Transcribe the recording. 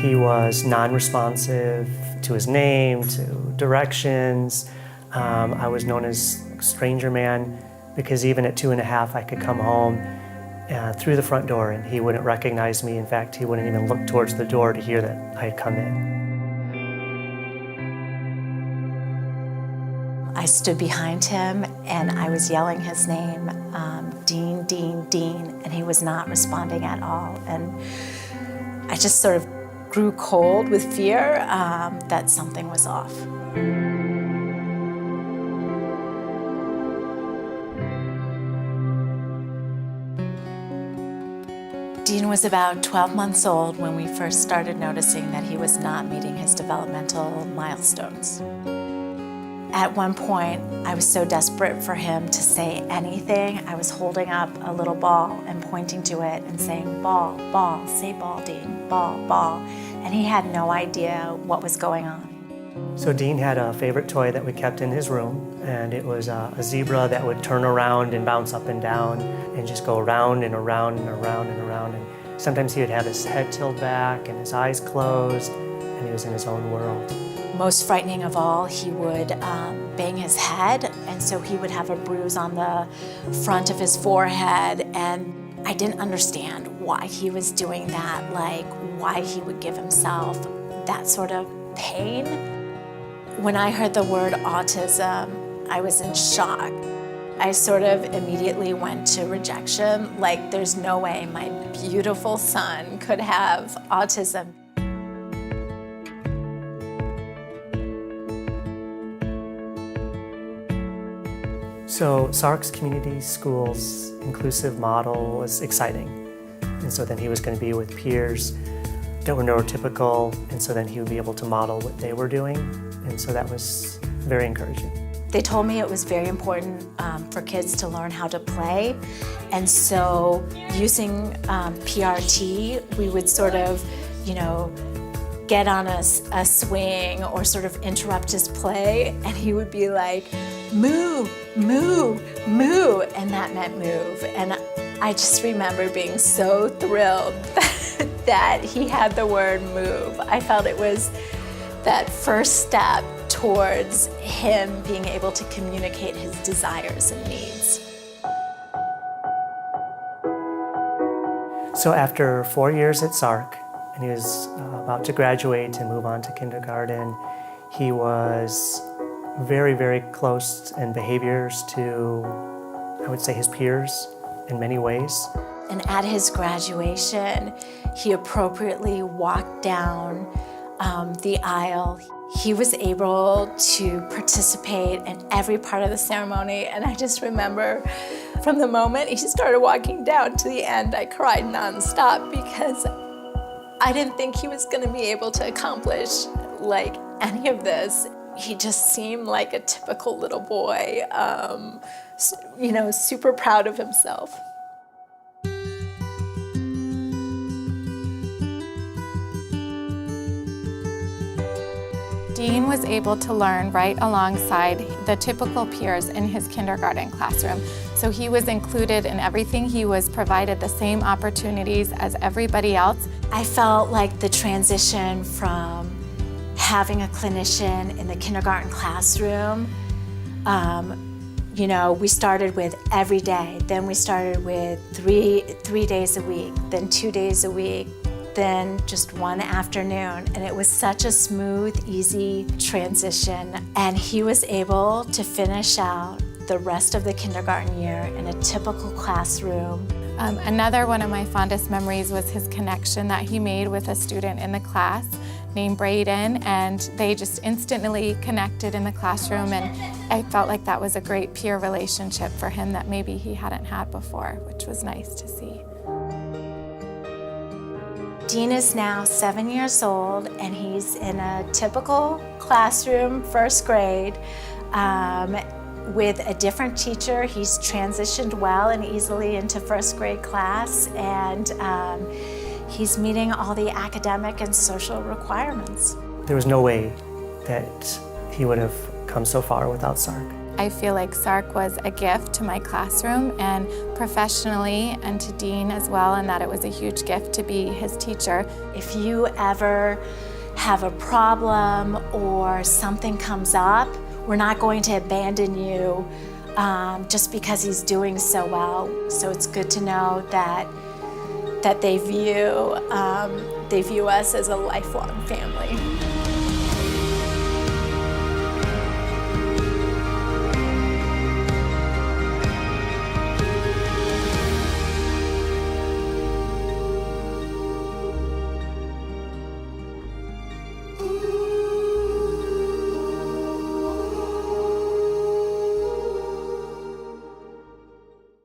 He was non-responsive to his name, to directions. I was known as Stranger Man because even at 2.5, I could come home through the front door and he wouldn't recognize me. In fact, he wouldn't even look towards the door to hear that I had come in. I stood behind him and I was yelling his name, Dean, Dean, Dean, and he was not responding at all. And I just sort of grew cold with fear that something was off. Dean was about 12 months old when we first started noticing that he was not meeting his developmental milestones. At one point, I was so desperate for him to say anything, I was holding up a little ball and pointing to it and saying, ball, ball, say ball, Dean, ball, ball. And he had no idea what was going on. So Dean had a favorite toy that we kept in his room, and it was a zebra that would turn around and bounce up and down and just go around and around and around and around. And sometimes he would have his head tilted back and his eyes closed, and he was in his own world. Most frightening of all, he would bang his head, and so he would have a bruise on the front of his forehead, and I didn't understand why he was doing that, like why he would give himself that sort of pain. When I heard the word autism, I was in shock. I sort of immediately went to rejection, like there's no way my beautiful son could have autism. So SARRC's community schools inclusive model was exciting. And so then he was going to be with peers that were neurotypical, and so then he would be able to model what they were doing. And so that was very encouraging. They told me it was very important for kids to learn how to play. And so using PRT, we would sort of, get on a swing or sort of interrupt his play, and he would be like, moo, moo, moo, and that meant move. And I just remember being so thrilled that he had the word move. I felt it was that first step towards him being able to communicate his desires and needs. So after 4 years at SARRC, and he was about to graduate and move on to kindergarten, he was very, very close in behaviors to, I would say, his peers in many ways. And at his graduation, he appropriately walked down the aisle. He was able to participate in every part of the ceremony, and I just remember from the moment he started walking down to the end, I cried nonstop because I didn't think he was going to be able to accomplish like any of this. He just seemed like a typical little boy, super proud of himself. Dean was able to learn right alongside the typical peers in his kindergarten classroom. So he was included in everything. He was provided the same opportunities as everybody else. I felt like the transition from having a clinician in the kindergarten classroom, we started with every day, then we started with three days a week, then 2 days a week, then just one afternoon, and it was such a smooth, easy transition. And he was able to finish out the rest of the kindergarten year in a typical classroom. Another one of my fondest memories was his connection that he made with a student in the class named Braden, and they just instantly connected in the classroom, and I felt like that was a great peer relationship for him that maybe he hadn't had before, which was nice to see. Dean is now 7 years old, and he's in a typical classroom, first grade, with a different teacher. He's transitioned well and easily into first grade class, and he's meeting all the academic and social requirements. There was no way that he would have come so far without SARRC. I feel like SARRC was a gift to my classroom and professionally, and to Dean as well, and that it was a huge gift to be his teacher. If you ever have a problem or something comes up, we're not going to abandon you just because he's doing so well. So it's good to know that they view us as a lifelong family.